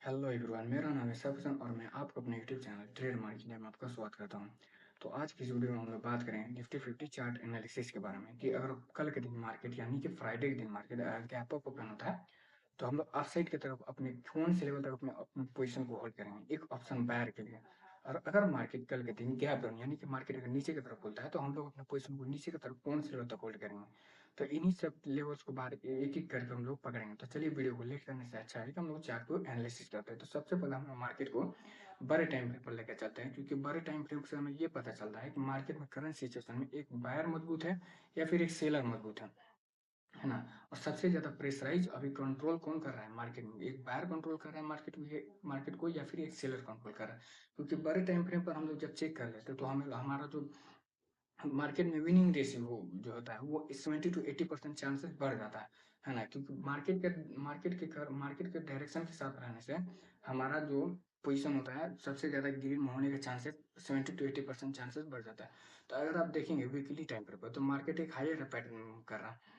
Hello everyone, मेरा नाम है सरफसन और मैं आपको अपने यूट्यूब चैनल ट्रेड मार्केट में आपका स्वागत करता हूं। तो आज की इस वीडियो में हम लोग बात करेंगे निफ्टी 50 चार्ट एनालिसिस के बारे में कि अगर कल के दिन मार्केट यानी कि फ्राइडे के दिन मार्केट गैप अप ओपन होता है तो हम लोग अपसाइड की तरफ अपने कौन से लेवल तक अपने अपने पोजीशन को होल्ड करेंगे, एक ऑप्शन बायर के लिए। और अगर मार्केट कल के दिन गैप डाउन यानी कि मार्केट अगर नीचे की तरफ खुलता है तो हम लोग अपने पोजीशन को नीचे की तरफ कौन से लेवल तक होल्ड करेंगे। तो इन्हीं सब लेवल्स को बाहर एक एक करके हम लोग पकड़ेंगे। तो चलिए वीडियो को लेट करने से अच्छा है कि हम लोग चार्ट को एनालिसिस करते हैं। तो सबसे पहले हम मार्केट को बड़े टाइम फ्रेम पर लेकर चलते हैं, क्योंकि बड़े टाइम फ्रेम से हमें ये पता चलता है कि मार्केट में करंट सिचुएशन में एक बायर मजबूत है या फिर एक सेलर मजबूत है ना। और सबसे ज्यादा प्रेशराइज अभी कंट्रोल कौन कर रहा है मार्केट में, एक बायर कंट्रोल कर रहा है मार्केट को या फिर एक सेलर कंट्रोल कर रहा है। क्योंकि बड़े टाइम फ्रेम पर हम लोग जब चेक कर लेते हैं तो हमें हमारा जो मार्केट में विनिंग रेशियो जो होता है वो 70 to 80% चांसेस बढ़ जाता है ना। क्योंकि मार्केट के डायरेक्शन के साथ रहने से हमारा जो पोजीशन होता है सबसे ज्यादा ग्रीन होने के चांसेस 70 to 80% चांसेस बढ़ जाता है। तो अगर आप देखेंगे वीकली टाइम पर तो मार्केट एक हायर पैटर्न कर रहा है,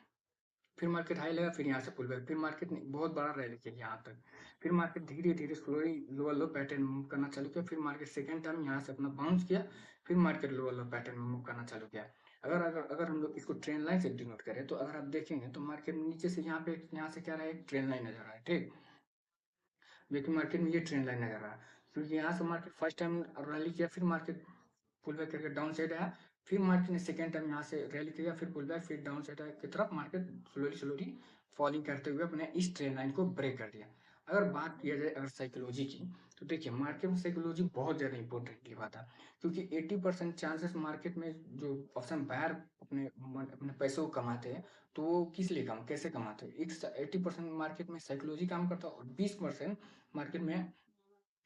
फिर मार्केट हाई लगा, फिर यहाँ से पुल बैक, फिर मार्केट ने बहुत बड़ा रैली किया यहाँ तक, फिर मार्केट धीरे धीरे स्लोली लोअर लो पैटर्न मूव करना चालू किया, फिर मार्केट सेकंड टाइम यहाँ से अपना बाउंस किया, फिर मार्केट लोअर लो पैटर्न में मूव करना चालू किया। अगर अगर अगर हम लोग इसको ट्रेंड लाइन से डिनोट करें तो अगर आप देखेंगे तो मार्केट नीचे से यहाँ से क्या रहा है, एक ट्रेंड लाइन नजर आ रहा है, ठीक। लेकिन मार्केट में ये ट्रेंड लाइन नजर आ रहा है, क्योंकि यहाँ से मार्केट फर्स्ट टाइम रैली किया, फिर मार्केट पुल बैक करके डाउन साइड आया, फिर मार्केट ने सेकंड टाइम यहाँ से रैली किया, फिर पुल बैक, फिर डाउन साइड की तरफ मार्केट स्लोली स्लोली फॉलिंग करते हुए अपने इस ट्रेंड लाइन को ब्रेक कर दिया। अगर बात किया जाए अगर साइकोलॉजी की, तो देखिए मार्केट में साइकोलॉजी बहुत ज़्यादा इंपॉर्टेंट निभाता है। क्योंकि 80% चांसेस मार्केट में जो ऑप्शन बायर अपने अपने पैसों को कमाते हैं, तो वो किस लिए कैसे कमाते हैं, एक 80% मार्केट में साइकोलॉजी काम करता है और 20% मार्केट में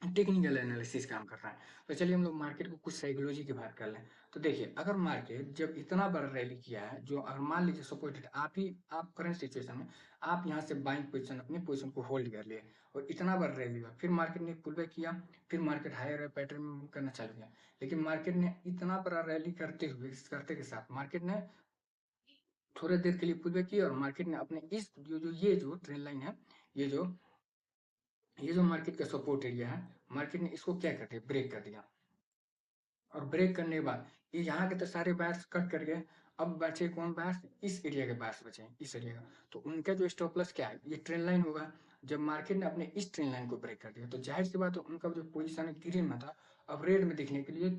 टेक्निकल एनालिसिस काम कर रहा है। तो चलिए हम लोग मार्केट को कुछ साइकोलॉजी की बात कर लें। तो देखिए अगर मार्केट जब इतना बड़ा रैली किया है, जो अगर मान लीजिए सपोर्टेड आप करंट सिचुएशन में आप यहाँ से बाइंग पोजीशन अपनी पोजीशन को होल्ड कर लिए और इतना बड़ा रैली हुआ, फिर मार्केट ने पुल बैक किया, फिर मार्केट हायर पैटर्न में मूव करना चालू किया। लेकिन मार्केट ने इतना बड़ा रैली करते के साथ मार्केट ने थोड़ी देर के लिए पुल बैक किया और मार्केट ने अपने इस जो ट्रेंड लाइन है, ये जो ये जो मार्केट का सपोर्ट एरिया है, मार्केट ने इसको क्या कर दिया, ब्रेक कर दिया। और ब्रेक करने के बाद ये यहाँ के तो सारे बायर्स कट कर गए। अब बचे कौन बायर्स, इस एरिया के बायर्स बचे, इस एरिया का। तो उनका जो स्टॉप लॉस क्या है, ये ट्रेंड लाइन होगा। जब मार्केट ने अपने इस ट्रेंड लाइन को ब्रेक कर दिया तो जाहिर सी बात है उनका जो पोजीशन है ग्रीन में था, अब रेड में दिखने के लिए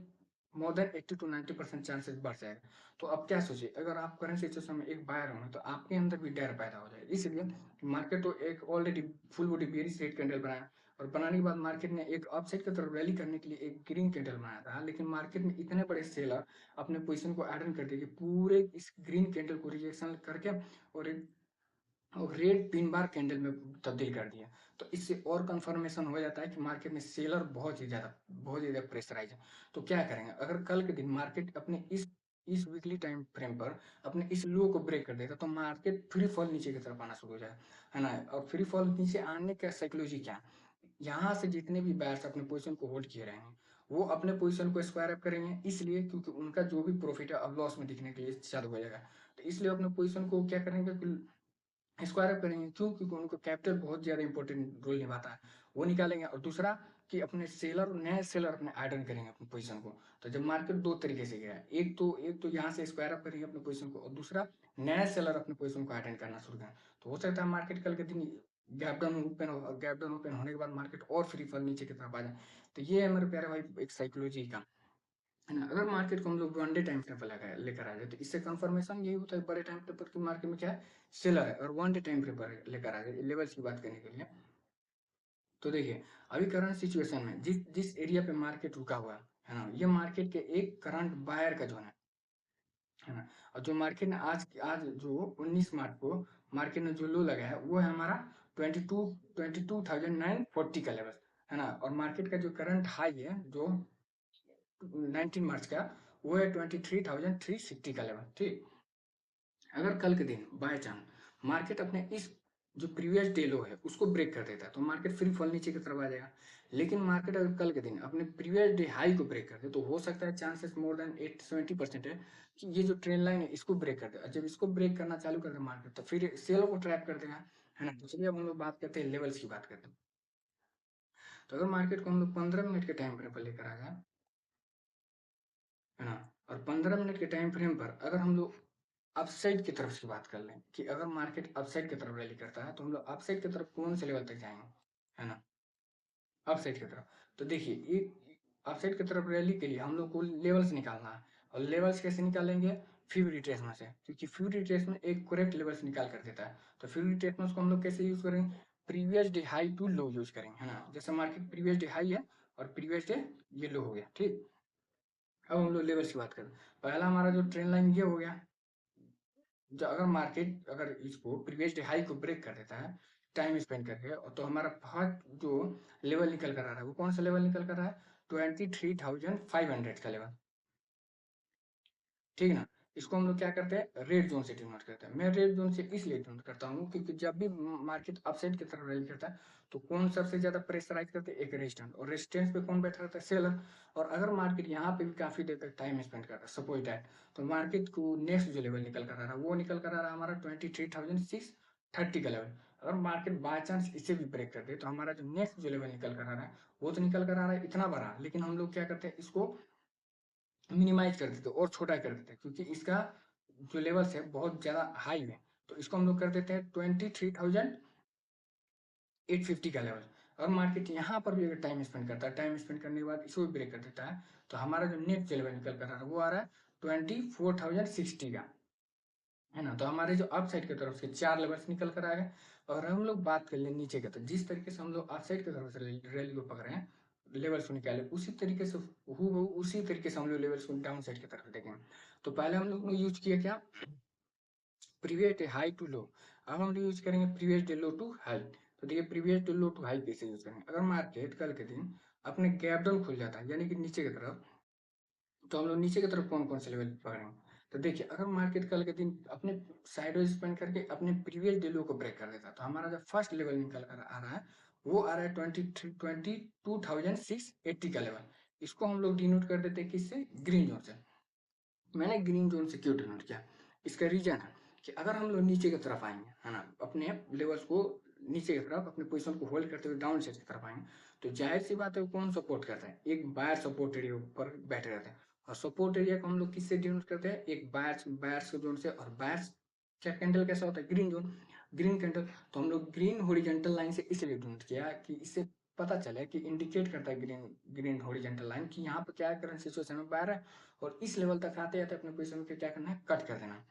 मोर देन 80 to 90% चांसेस बढ़ जाएगा। तो अब क्या सोचिए, अगर आप करंट सिचुएशन में एक बायर होंगे तो आपके अंदर भी डर पैदा हो जाए। इसलिए मार्केट तो एक already full body bearish red candle बनाया और बनाने के बाद मार्केट ने एक अपसाइड की तरफ रैली करने के लिए एक ग्रीन कैंडल बनाया था, लेकिन मार्केट में इतने बड़े सेलर अपने पोजीशन को ऐड कर दिए कि पूरे इस ग्रीन कैंडल को रिजेक्शन करके और रेड पिन बार कैंडल में तब्दील कर दिया। तो इससे और कंफर्मेशन हो जाता है कि मार्केट में सेलर बहुत ही ज्यादा प्रेशराइज है। तो क्या करेंगे, अगर कल के दिन मार्केट अपने इस वीकली टाइम फ्रेम पर अपने इस लो को ब्रेक कर देगा तो मार्केट फ्री फॉल नीचे की तरफ आना शुरू हो जाएगा, है ना। और फ्री फॉल नीचे आने का साइकोलॉजी क्या है, यहाँ से जितने भी बायर्स अपने पोजीशन को होल्ड किए रहेंगे वो अपने पोजीशन को स्क्वायर अप करेंगे, इसलिए क्योंकि उनका जो भी प्रॉफिट है अब लॉस में दिखने के लिए चालू हो जाएगा। तो इसलिए अपने पोजीशन को क्या करेंगे, स्क्वायर अप करेंगे। क्यों, क्योंकि उनको कैपिटल बहुत ज्यादा इंपॉर्टेंट रोल निभाता है, वो निकालेंगे। और दूसरा कि अपने सेलर नए सेलर अपने ऐड करेंगे अपनी पोजीशन को। तो जब मार्केट दो तरीके से गया है, एक तो यहाँ से स्क्वायर अप करेंगे अपने पोजीशन को और दूसरा नया सेलर अपने पोजीशन को अटेंड करना शुरू करें। तो हो सकता है मार्केट कल के दिन गैप डाउन ओपन होने के बाद मार्केट और फ्री फॉल नीचे की तरफ आ जाए। तो ये है मेरे प्यारे भाई एक साइकोलॉजी का, है ना। अगर मार्केट को हम लोग वन डे टाइम फ्रेम पर लेकर आ जाए तो इससे कंफर्मेशन यही होता है बड़े टाइम फ्रेम पर कि मार्केट में क्या है, सेलर है। और वन डे टाइम फ्रेम पर लेकर आ जाए लेवल्स की बात करने के लिए, तो देखिए अभी करंट सिचुएशन में जिस जिस एरिया पे मार्केट रुका हुआ है ना, ये मार्केट के एक करंट बायर का जोन है ना। और जो मार्केट ने आज आज जो 19 मार्च को मार्केट ने जो लो लगाया है वो है हमारा 22,940 का लेवल, है ना। और मार्केट का जो करंट हाई है जो 19 मार्च का, वो है 23,360 का लेवल, ठीक। अगर कल के दिन बाय चांस मार्केट अपने इस जो प्रीवियस डे लो है उसको ब्रेक कर देता है तो मार्केट फ्री फॉल नीचे की तरफ आ जाएगा। लेकिन मार्केट अगर कल के दिन अपने प्रीवियस डे हाई को ब्रेक कर दे तो हो सकता है चांसेस मोर देन 70% है कि ये जो ट्रेंड लाइन है इसको ब्रेक कर दे। जब इसको ब्रेक करना चालू कर दे मार्केट तो फिर सेल को ट्रैप कर देगा, है ना। तो चलिए अब हम लोग बात करते हैं लेवल्स की बात करते हैं। तो अगर मार्केट को हम लोग 15 मिनट के टाइम फ्रेम पर लेकर आ गए, है ना, और 15 मिनट के टाइम फ्रेम पर अगर हम लोग अपसाइड की तरफ से बात कर लें कि अगर मार्केट अपसाइड की तरफ रैली करता है तो हम लोग अपसाइड की तरफ कौन से लेवल तक जाएंगे, है ना, अपसाइड की तरफ। तो देखिए ये अपसाइड की तरफ रैली के लिए हम लोग को लेवल्स निकालना है, और लेवल्स कैसे निकालेंगे, फ्यू रिट्रेसमेंट से, क्योंकि फ्यू रिट्रेसमेंट एक करेक्ट लेवल्स निकाल कर देता है। तो फ्यू रिट्रेसमेंट को हम लोग कैसे यूज करेंगे, previous day high to low use करेंगे, है ना, जैसे मार्केट प्रीवियस डे हाई है और प्रीवियस डे ये लो हो गया, ठीक। अब हम लोग लेवल्स की बात करें, पहला हमारा जो ट्रेंड लाइन ये हो गया, जो अगर मार्केट अगर इसको प्रीवियस डे हाई को ब्रेक कर देता है टाइम स्पेंड करके, तो हमारा फर्स्ट जो लेवल निकल कर आ रहा है वो कौन सा लेवल निकल कर आ रहा है, 23,500 का लेवल, ठीक है ना। इसको हम लोग क्या करते हैं, रेड जोन से डिनोट करते हैं। मैं रेड जोन से इसलिए डिनोट करता हूँ क्योंकि जब भी मार्केट अपसाइड की तरफ रैली करता है तो कौन सबसे ज्यादा प्रेशराइज करते हैं, एक रेजिस्टेंस, और रेजिस्टेंस पे कौन बैठा रहता है, सेलर। और अगर मार्केट यहाँ पे भी काफी देर तक टाइम स्पेंड करता है सपोज दैट, तो मार्केट को नेक्स्ट जो लेवल निकल कर आ रहा है वो निकल कर आ रहा है हमारा 23,630 का लेवल। अगर मार्केट बाय चांस इसे भी ब्रेक कर दे तो हमारा जो नेक्स्ट जो लेवल निकल कर आ रहा है वो तो निकल कर आ रहा है इतना बड़ा, लेकिन हम लोग क्या करते हैं, इसको मिनिमाइज कर देते हैं और छोटा कर देते हैं, क्योंकि इसका जो लेवल्स है बहुत ज्यादा हाई है। तो इसको हम लोग कर देते हैं 23,850 का लेवल। अगर मार्केट यहाँ पर भी अगर टाइम स्पेंड करता है, टाइम स्पेंड करने के बाद इसको भी ब्रेक कर देता है, तो हमारा जो नेक्स्ट लेवल निकल कर आ रहा है वो आ रहा है 24,060 का, है ना। तो हमारे जो अप साइड की तरफ से 4 लेवल्स निकल कर आ गए। और हम लोग बात कर ले नीचे के, तो जिस तरीके से हम लोग अप साइड की तरफ से रैली को पकड़े हैं, लेवल्स को निकाले, उसी तरीके से उसी तरीके से हम लोग लेवल्स को डाउन साइड की तरफ देखें। तो पहले हम लोग ने यूज किया क्या, previous day high to low. अब हम यूज करेंगे previous day low to high. तो देखिए previous day low to high कैसे यूज करेंगे, अगर मार्केट कल के दिन अपने गैप डाउन खुल जाता है यानी कि नीचे की तरफ, तो हम लोग नीचे की तरफ कौन कौन से लेवल पकड़ेंगे। तो देखिए अगर मार्केट कल के दिन अपने साइडवेज स्पेंड करके अपने प्रीवियस डे लो को ब्रेक कर देता है, तो हमारा जो फर्स्ट लेवल निकल कर आ रहा है वो आ रहा है 22,680 का लेवल। इसको हम लोग डिनोट कर देते हैं किससे, ग्रीन जोन से। मैंने ग्रीन जोन से क्यों डिनोट किया, इसका रीजन है कि अगर हम लोग नीचे की तरफ आएंगे, है ना, अपने लेवल्स को नीचे की तरफ अपने पोजीशन को होल्ड करते हुए डाउन साइड की तरफ आएंगे, तो जाहिर सी बात है वो कौन सपोर्ट करता है, एक बायर सपोर्ट एरिया पर बैठे रहते हैं। और सपोर्ट एरिया को हम लोग किससे डिनोट करते हैं, एक बायर्स बायर्स जोन से। और बायर्स क्या कैंडल कैसा होता है, ग्रीन जोन, ग्रीन कैंडल। तो हम लोग ग्रीन हॉरिजॉन्टल लाइन से इसलिए डिनोट किया कि इससे पता चले कि इंडिकेट करता है ग्रीन ग्रीन हॉरिजॉन्टल लाइन कि यहाँ पर क्या करंट सिचुएशन में बायर है, और इस लेवल तक आते आते अपने पोजीशन को क्या करना है, कट कर देना है।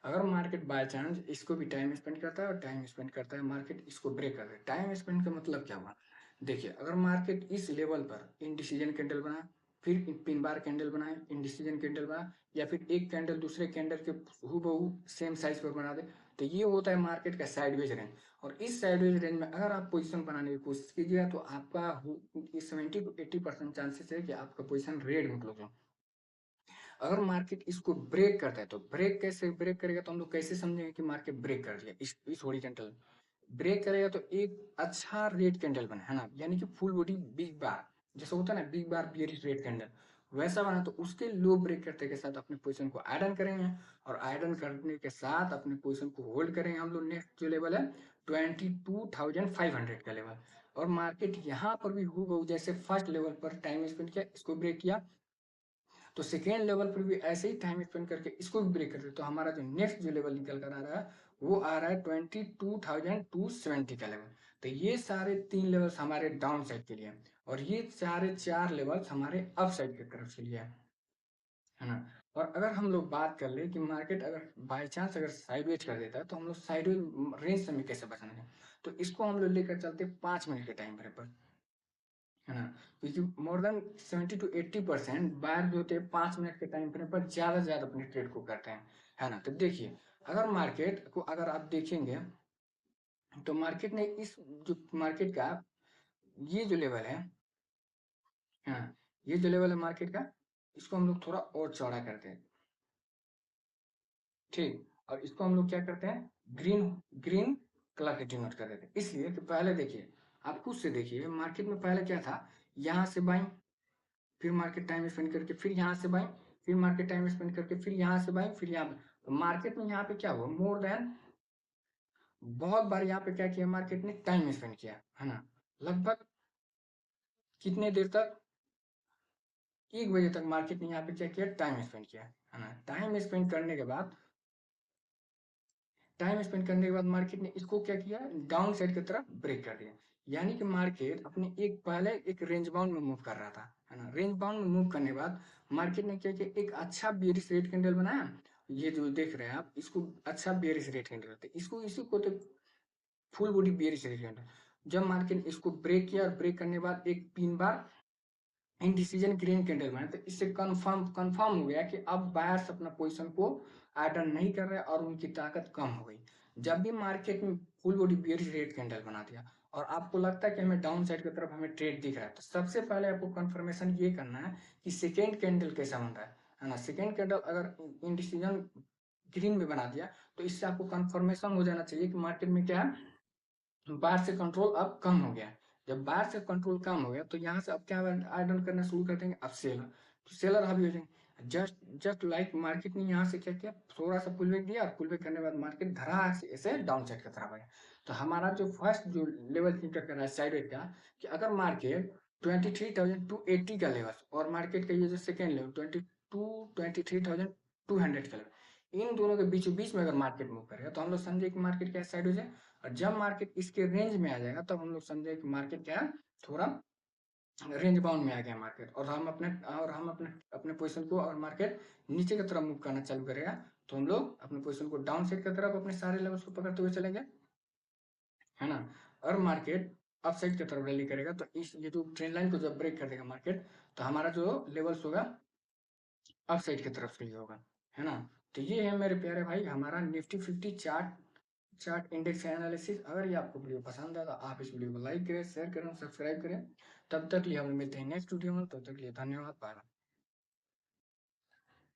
अगर मार्केट बाय चांस इसको भी टाइम स्पेंड करता है और टाइम स्पेंड करता है मार्केट इसको ब्रेक कर दे, टाइम स्पेंड का मतलब क्या हुआ, देखिए अगर मार्केट इस लेवल पर इनडिसीजन कैंडल बना, फिर पिन बार कैंडल बनाए, इनडिसीजन कैंडल बना, या फिर एक कैंडल दूसरे कैंडल के हूबहू सेम साइज पर बना दे, तो ये होता है मार्केट का साइडवेज रेंज। और इस साइडवेज रेंज में अगर आप पोजीशन बनाने की कोशिश कीजिएगा तो आपका 70 to 80% चांसेस है कि आपका पोजीशन रेड में क्लोज हो। अगर मार्केट इसको ब्रेक करता है, तो ब्रेक कैसे ब्रेक करेगा, तो हम लोग कैसे समझेंगे कि मार्केट ब्रेक कर दिया, इस हॉरिजॉन्टल ब्रेक करेगा तो एक अच्छा रेड कैंडल बना, है ना, यानी कि फुल बॉडी बिग बार, जैसे होता है ना बिग बार बियरिश रेड कैंडल, वैसा बना, तो उसके लो ब्रेक करते के साथ अपने पोजीशन को आयरन करेंगे, और आयरन करने के साथ अपने पोजीशन को होल्ड करेंगे हम लोग। नेक्स्ट जो लेवल है 22,500 का लेवल। और मार्केट यहाँ पर भी हूबहू जैसे फर्स्ट लेवल पर टाइम स्पेंड किया, इसको ब्रेक किया, तो सेकेंड लेवल पर भी ऐसे ही टाइम स्पेंड करके इसको भी ब्रेक करते, तो हमारा जो नेक्स्ट जो लेवल निकल कर आ रहा है वो आ रहा है 22,270 का लेवल। तो ये सारे 3 लेवल्स हमारे डाउन साइड के लिए हैं, और ये सारे 4 लेवल्स हमारे अप साइड की तरफ के लिए है ना। और अगर हम लोग बात कर ले कि मार्केट अगर बाई चांस अगर साइडवेज कर देता है, तो हम लोग साइडवेज रेंज से में कैसे बचना है, तो इसको हम लोग लेकर चलते 5 मिनट के टाइम फ्रेम पर, है ना, क्योंकि मोर देन 70 to 80% बायर जो होते हैं 5 मिनट के टाइम फ्रेम पर ज्यादा से ज्यादा अपने ट्रेड को करते हैं, है ना। तो देखिए अगर मार्केट को अगर आप देखेंगे तो मार्केट ने इस जो मार्केट का ये जो लेवल है, हाँ, ये जो लेवल है मार्केट का, इसको हम लोग थोड़ा और चौड़ा करते हैं, ठीक। और इसको हम लोग क्या करते हैं, ग्रीन ग्रीन कलर के डिनोट कर देते हैं, इसलिए कि पहले देखिए, आप खुद से देखिए मार्केट में पहले क्या था, यहाँ से बाइंग, फिर मार्केट टाइम स्पेंड करके फिर यहाँ से बाइंग, फिर मार्केट टाइम स्पेंड करके फिर यहाँ से बाइंग, फिर यहाँ पे, तो मार्केट में यहाँ पे क्या हुआ, मोर देन बहुत बार यहाँ पे क्या किया मार्केट ने, टाइम स्पेंड किया, है ना, लगभग कितने देर तक, 1 बजे तक मार्केट ने यहाँ पे क्या किया, टाइम स्पेंड किया, है ना। टाइम स्पेंड करने के बाद मार्केट ने इसको क्या किया, डाउन साइड की तरफ ब्रेक कर दिया। यानी कि मार्केट अपने पहले एक रेंज बाउंड में मूव कर रहा था, है ना। रेंज बाउंड में मूव करने के बाद मार्केट ने क्या किया, एक अच्छा बेयरिश रेड कैंडल बनाया। ये जो देख रहे हैं आप, इसको अच्छा बेयरिश रेड कैंडल कहते हैं, इसको इसी को तो full body bearish red candle. जब मार्केट इसको ब्रेक किया और ब्रेक करने के बाद एक 3 बार इंडिसीजन ग्रीन कैंडल बना, तो इससे कंफर्म हो गया कि अब बायर्स अपना पोजीशन को आर्डर नहीं कर रहे और उनकी ताकत कम हो गई। जब भी मार्केट में full body bearish red candle बना दिया और आपको लगता है कि हमें डाउन साइड की तरफ हमें ट्रेड दिख रहा है, तो सबसे पहले आपको कंफर्मेशन ये करना है कि सेकेंड कैंडल कैसा बन रहा है ना। सेकेंड कैंडल अगर इंडिसीजन ग्रीन में बना दिया, तो इससे आपको कंफर्मेशन हो जाना चाहिए कि मार्केट में क्या है, बाहर से कंट्रोल अब कम हो गया है। जब बाहर से कंट्रोल कम हो गया, तो यहाँ से अब क्या आइडल करना शुरू कर देंगे, अब सेलर, तो सेलर हावी हो जाएंगे। जस्ट जस्ट लाइक मार्केट ने यहाँ से क्या किया, थोड़ा सा पुल बैक दिया और पुल बैक करने के बाद मार्केट धड़ाक से ऐसे डाउन साइड की तरफ आया। तो हमारा जो फर्स्ट जो लेवल थिंकर कर रहा है साइड का, कि अगर मार्केट 23,280 का लेवल और मार्केट का ये जो सेकेंड लेवल 23,200 का लेवल, इन दोनों के बीचों बीच में अगर मार्केट मूव करेगा, तो हम लोग समझे कि मार्केट क्या साइड हो जाए। और जब मार्केट इसके रेंज में आ जाएगा, तब हम लोग समझे कि मार्केट क्या है, थोड़ा रेंज बाउंड में आ गया मार्केट, और हम अपने अपने पोजीशन को, और मार्केट नीचे की तरफ मूव करना चालू करेगा, तो हम लोग अपने पोजीशन को डाउन साइड की तरफ अपने सारे लेवल्स को पकड़ते हुए चलेंगे, है ना। और मार्केट अप साइड की तरफ रैली करेगा, तो इस ये जो ट्रेंड लाइन को जब ब्रेक कर देगा मार्केट, तो हमारा जो लेवल्स होगा अप साइड की तरफ के लिए होगा, है ना। तो ये है मेरे प्यारे भाई हमारा निफ्टी 50 चार्ट इंडेक्स एनालिसिस। अगर ये आपको वीडियो पसंद है, तो आप इस वीडियो को लाइक करें, शेयर करें, सब्सक्राइब करें। तब तक लिए हम मिलते हैं नेक्स्ट वीडियो में, तब तक लिए धन्यवाद, बाय।